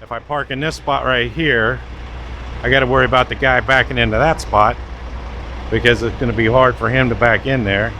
If I park in this spot right here, I got to worry about the guy backing into that spot because it's going to be hard for him to back in there.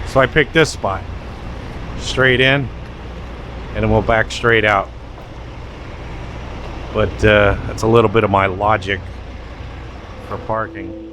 So I picked this spot, straight in, and then we'll back straight out. But that's a little bit of my logic for parking.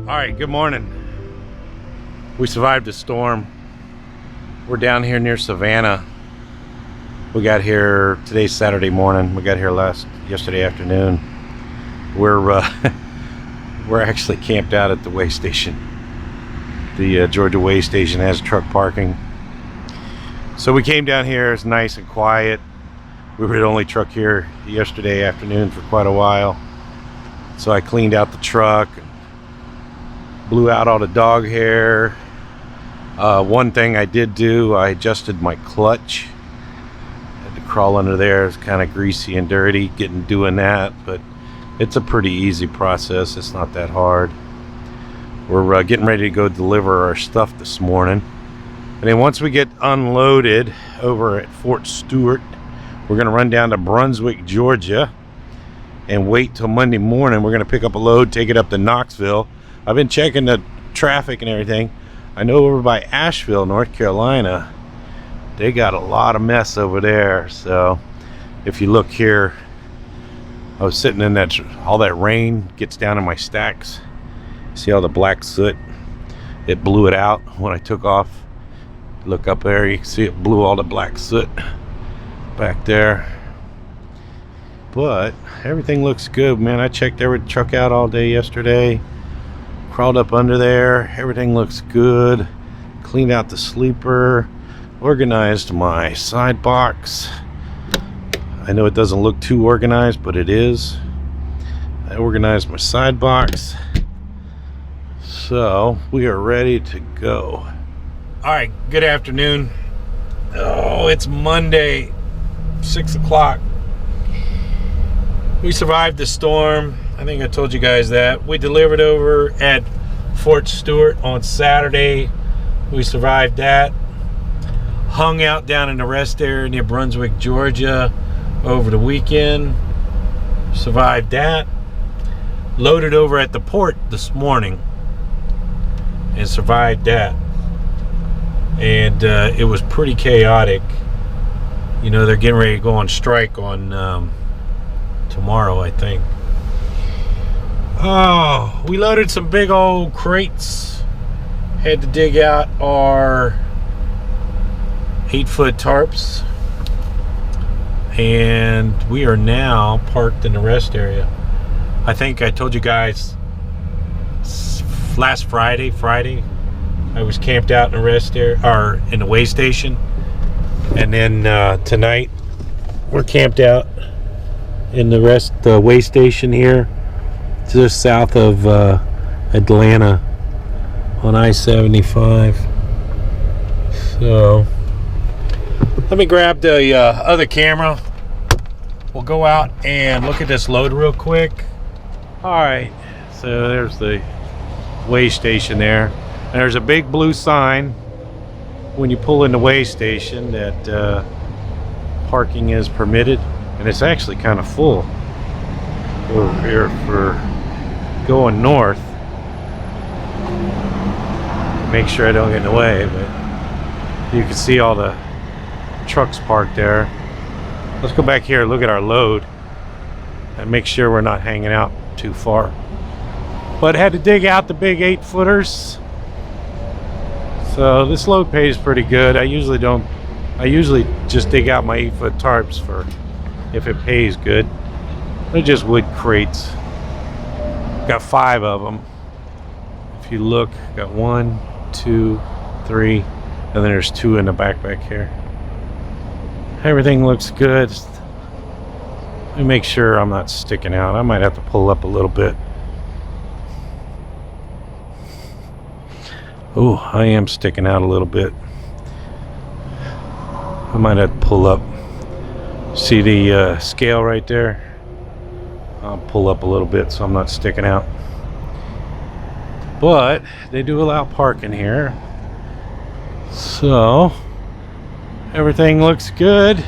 Alright, good morning. We survived a storm. We're down here near Savannah. We got here, today's Saturday morning. We got here yesterday afternoon. We're actually camped out at the way station. The Georgia way station has truck parking. So we came down here, it's nice and quiet. We were the only truck here yesterday afternoon for quite a while. So I cleaned out the truck, blew out all the dog hair. One thing I did do, I adjusted my clutch. Had to crawl under there. It's kind of greasy and dirty doing that, but it's a pretty easy process. It's not that hard. We're getting ready to go deliver our stuff this morning, and then once we get unloaded over at Fort Stewart, we're going to run down to Brunswick, Georgia, and wait till Monday morning. We're going to pick up a load, take it up to Knoxville. I've been checking the traffic and everything. I know over by Asheville, North Carolina, they got a lot of mess over there. So if you look here, I was sitting in that, all that rain gets down in my stacks. See all the black soot? It blew it out when I took off. Look up there, you can see it blew all the black soot back there. But everything looks good, man. I checked every truck out all day yesterday. Crawled up under there, everything looks good. Cleaned out the sleeper, organized my side box. I know it doesn't look too organized, but it is. I organized my side box. So we are ready to go. Alright, good afternoon. Oh, it's Monday, 6 o'clock. We survived the storm. I think I told you guys that. We delivered over at Fort Stewart on Saturday. We survived that. Hung out down in the rest area near Brunswick, Georgia over the weekend. Survived that. Loaded over at the port this morning and survived that. And it was pretty chaotic. You know, they're getting ready to go on strike on tomorrow, I think. Oh, we loaded some big old crates. Had to dig out our 8-foot tarps. And we are now parked in the rest area. I think I told you guys last Friday, I was camped out in the rest area, or in the way station. And then tonight, we're camped out in the way station here, just south of Atlanta on I-75. So let me grab the other camera. We'll go out and look at this load real quick. Alright, so there's the way station there. And there's a big blue sign when you pull in the way station that parking is permitted, and it's actually kind of full over here for going north. Make sure I don't get in the way, but you can see all the trucks parked there. Let's go back here and look at our load and make sure we're not hanging out too far. But had to dig out the big 8-footers. So this load pays pretty good. I usually just dig out my 8-foot tarps for if it pays good. They're just wood crates. Got 5 of them. If you look, got 1, 2, 3, and then there's 2 in the back here. Everything looks good. Let me make sure I'm not sticking out. I might have to pull up a little bit. Oh, I am sticking out a little bit. I might have to pull up. See the scale right there? I'll pull up a little bit so I'm not sticking out. But they do allow parking here. So everything looks good.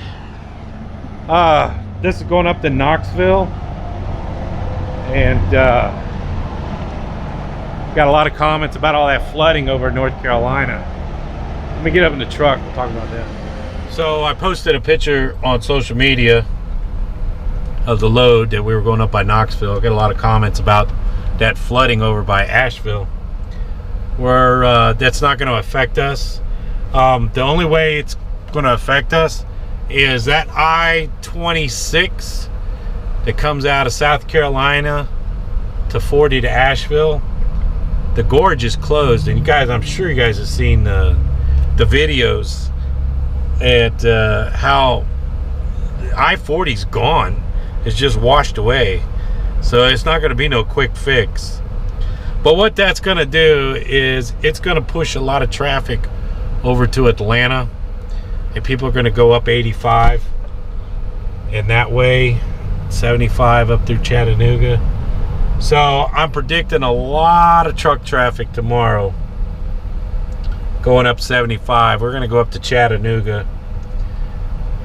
This is going up to Knoxville, and got a lot of comments about all that flooding over in North Carolina. Let me get up in the truck, we'll talk about that. So I posted a picture on social media of the load that we were going up by Knoxville. I got a lot of comments about that flooding over by Asheville, where that's not going to affect us. The only way it's going to affect us is that I-26 that comes out of South Carolina to 40 to Asheville. The gorge is closed, and you guys, I'm sure you guys have seen the videos at how I-40's gone. It's just washed away, so it's not going to be no quick fix. But what that's going to do is it's going to push a lot of traffic over to Atlanta, and people are going to go up 85, and that way 75 up through Chattanooga. So I'm predicting a lot of truck traffic tomorrow going up 75. We're going to go up to Chattanooga,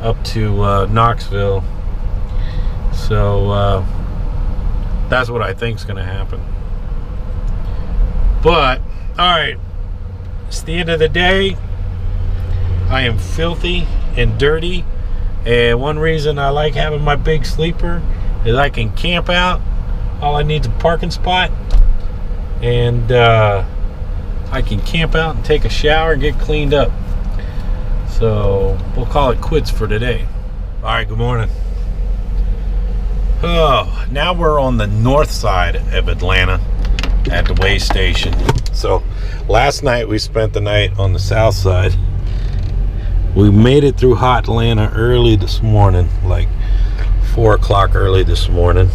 up to Knoxville. So that's what I think is going to happen. But all right, it's the end of the day. I am filthy and dirty, and one reason I like having my big sleeper is I can camp out. All I need is a parking spot, and I can camp out and take a shower and get cleaned up. So we'll call it quits for today. All right, good morning. Oh, now we're on the north side of Atlanta at the way station. So last night we spent the night on the south side. We made it through hot Atlanta early this morning, like 4 o'clock early this morning.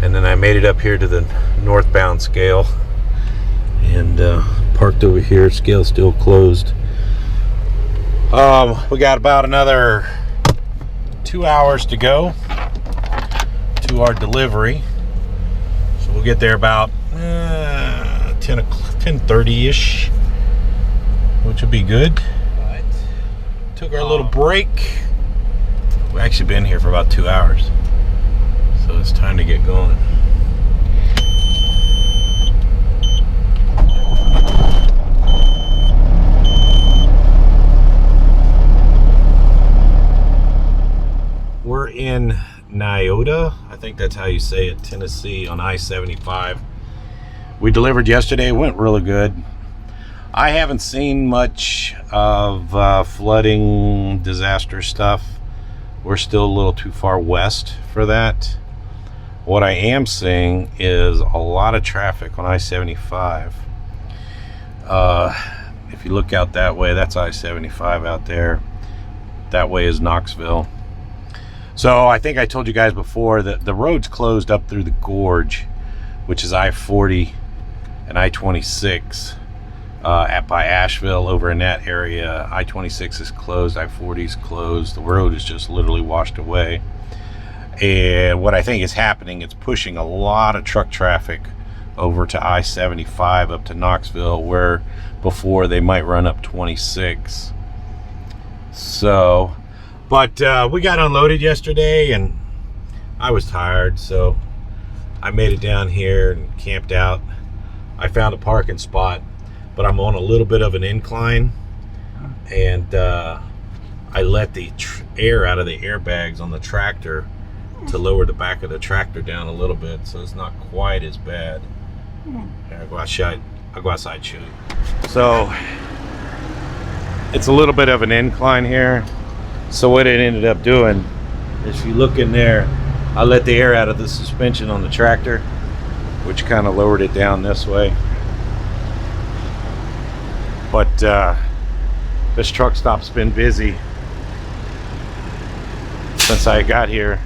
And then I made it up here to the northbound scale and parked over here. Scale's still closed. We got about another 2 hours to go to our delivery. So we'll get there about 10:30-ish, which will be good. Took our little break. We've actually been here for about 2 hours, so it's time to get going. We're in Nyota, I think that's how you say it, Tennessee, on I-75. We delivered yesterday. It went really good. I haven't seen much of flooding disaster stuff. We're still a little too far west for that. What I am seeing is a lot of traffic on I-75. If you look out that way, that's I-75 out there. That way is Knoxville. So I think I told you guys before that the road's closed up through the gorge, which is I-40 and I-26. By Asheville, over in that area, I-26 is closed, I-40 is closed. The road is just literally washed away. And what I think is happening, it's pushing a lot of truck traffic over to I-75 up to Knoxville, where before they might run up 26. So But we got unloaded yesterday and I was tired, so I made it down here and camped out. I found a parking spot, but I'm on a little bit of an incline, and I let the air out of the airbags on the tractor to lower the back of the tractor down a little bit, so it's not quite as bad. I'll go outside and show you. So it's a little bit of an incline here. So what it ended up doing is, if you look in there, I let the air out of the suspension on the tractor, which kind of lowered it down this way. But this truck stop's been busy since I got here.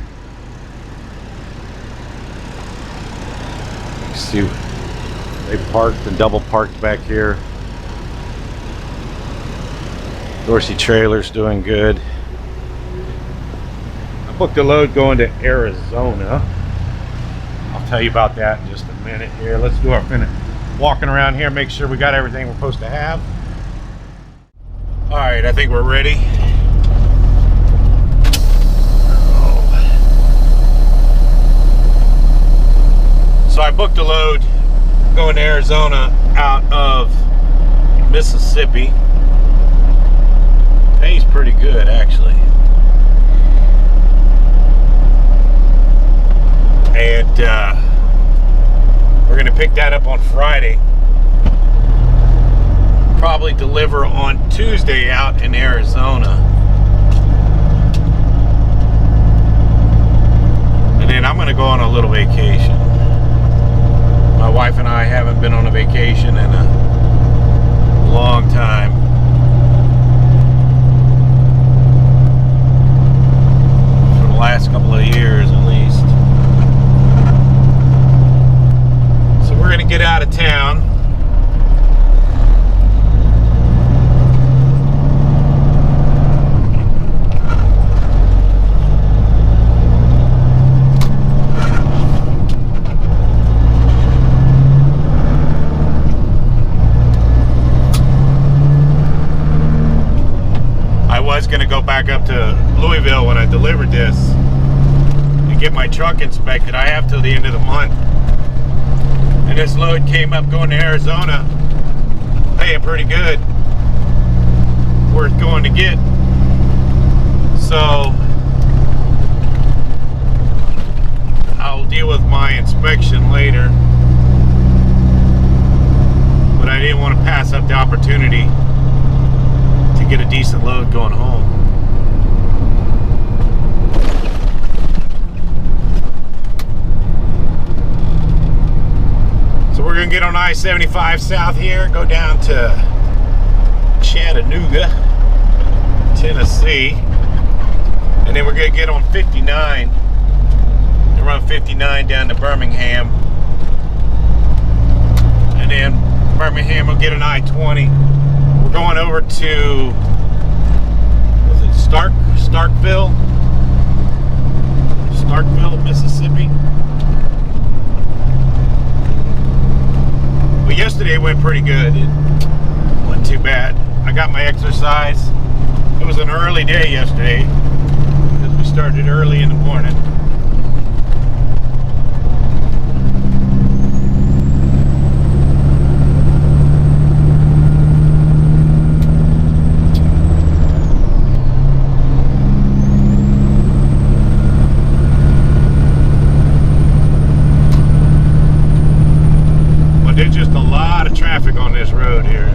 You see, they parked and double parked back here. Dorsey trailer's doing good. I booked a load going to Arizona. I'll tell you about that in just a minute here. Let's do our walking around here, make sure we got everything we're supposed to have. All right, I think we're ready. So I booked a load going to Arizona out of Mississippi. Pays pretty good, actually. And we're gonna pick that up on Friday. Probably deliver on Tuesday out in Arizona. And then I'm gonna go on a little vacation. My wife and I haven't been on a vacation in a long time. For the last couple of years at least. So we're gonna get out of town. Gonna go back up to Louisville when I delivered this and get my truck inspected. I have till the end of the month, and this load came up going to Arizona, paying pretty good, worth going to get. So I'll deal with my inspection later, but I didn't want to pass up the opportunity to get a decent load going home. So we're gonna get on I-75 south here, go down to Chattanooga, Tennessee, and then we're gonna get on 59 and run 59 down to Birmingham, and then Birmingham will get an I-20. We're going over to, was it Starkville, Mississippi. Well, yesterday went pretty good. It wasn't too bad. I got my exercise. It was an early day yesterday because we started early in the morning. There's just a lot of traffic on this road here.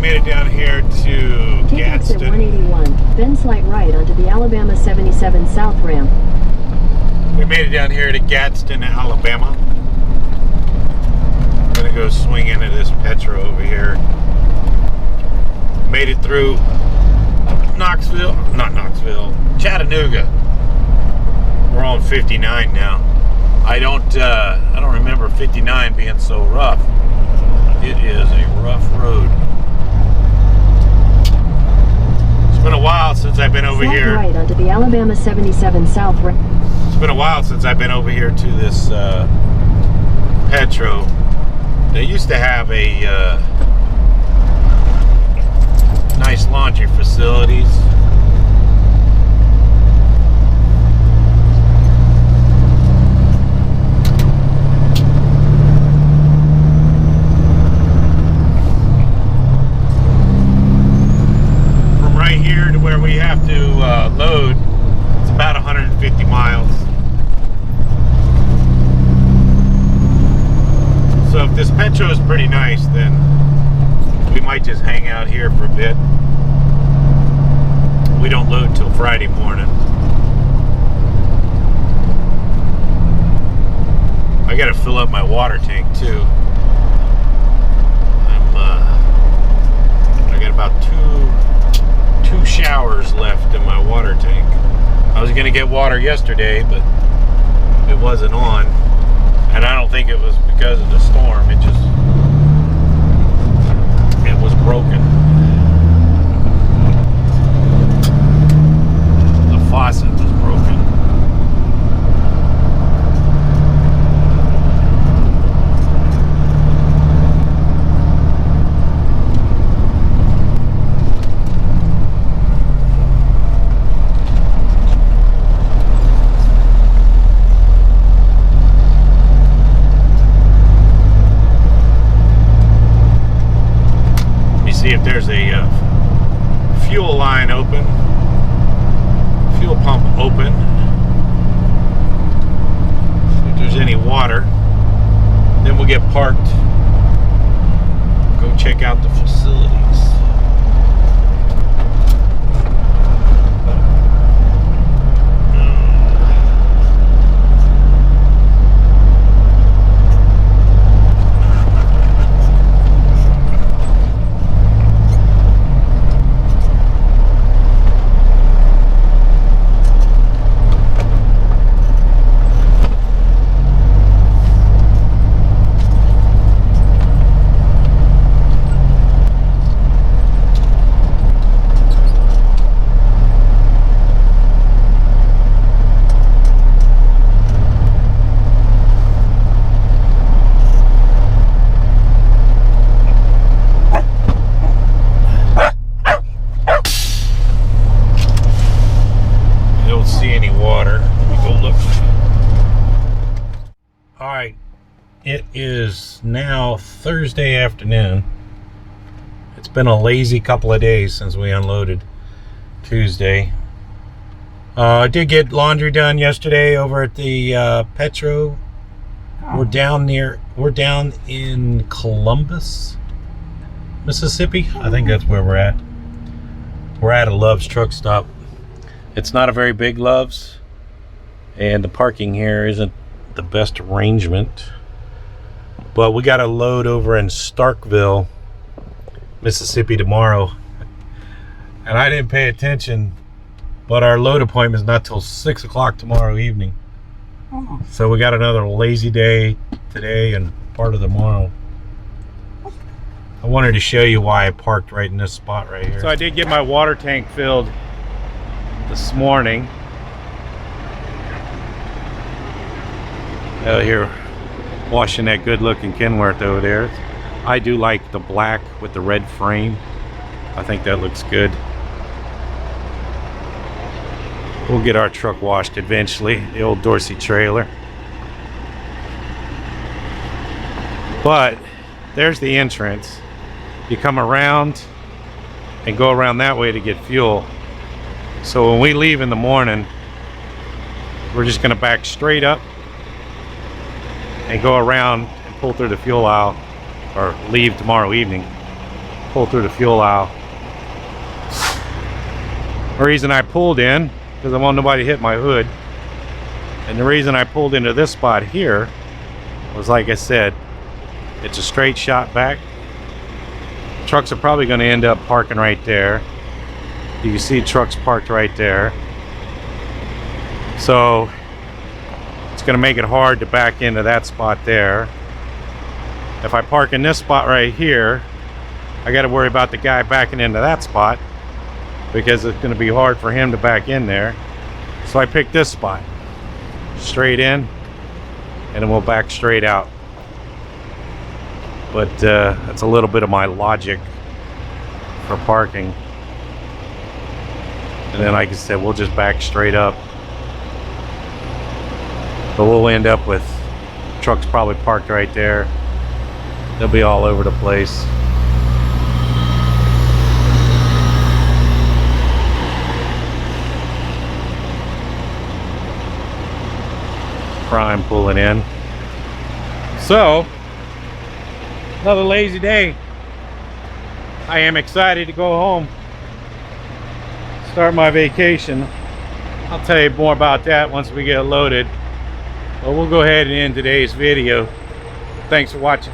made it down here to Take exit Gadsden. 181, then slight right onto the Alabama 77 South ramp. We made it down here to Gadsden, Alabama. I'm gonna go swing into this Petro over here. Made it through Chattanooga. We're on 59 now. I don't remember 59 being so rough. It is a rough road. It's been a while since I've been over Slight here. right onto the Alabama 77 South ramp. It's been a while since I've been over here to this Petro. They used to have a nice laundry facilities. From right here to where we have to load, it's about 150 miles. So if this Petro is pretty nice, then we might just hang out here for a bit. We don't load till Friday morning. I gotta fill up my water tank too. I got about two showers left in my water tank. I was gonna get water yesterday, but it wasn't on. And I don't think it was because of the storm. It was broken. The faucet was broken. See if there's a fuel line open, fuel pump open, see if there's any water. Then we'll get parked, go check out the facilities. It is now Thursday afternoon. It's been a lazy couple of days since we unloaded Tuesday. I did get laundry done yesterday over at the Petro. We're down in Columbus, Mississippi. I think that's where we're at. We're at a Love's truck stop. It's not a very big Love's, and the parking here isn't the best arrangement. But we got a load over in Starkville, Mississippi tomorrow. And I didn't pay attention, but our load appointment is not till 6 o'clock tomorrow evening. So we got another lazy day today and part of tomorrow. I wanted to show you why I parked right in this spot right here. So I did get my water tank filled this morning. Out here washing that good looking Kenworth over there. I do like the black with the red frame. I think that looks good. We'll get our truck washed eventually, the old Dorsey trailer. But there's the entrance. You come around and go around that way to get fuel. So when we leave in the morning, we're just gonna back straight up and go around and pull through the fuel aisle, or leave tomorrow evening, pull through the fuel aisle. The reason I pulled in, because I want nobody to hit my hood. And the reason I pulled into this spot here was, like I said, it's a straight shot back. Trucks are probably going to end up parking right there. You can see trucks parked right there. So it's going to make it hard to back into that spot there. If I park in this spot right here, I got to worry about the guy backing into that spot, because it's going to be hard for him to back in there. So I picked this spot, straight in, and then we'll back straight out. But that's a little bit of my logic for parking. And then, like I said, we'll just back straight up. But we'll end up with trucks probably parked right there. They'll be all over the place. Prime pulling in. So, another lazy day. I am excited to go home, start my vacation. I'll tell you more about that once we get loaded. But we'll go ahead and end today's video. Thanks for watching.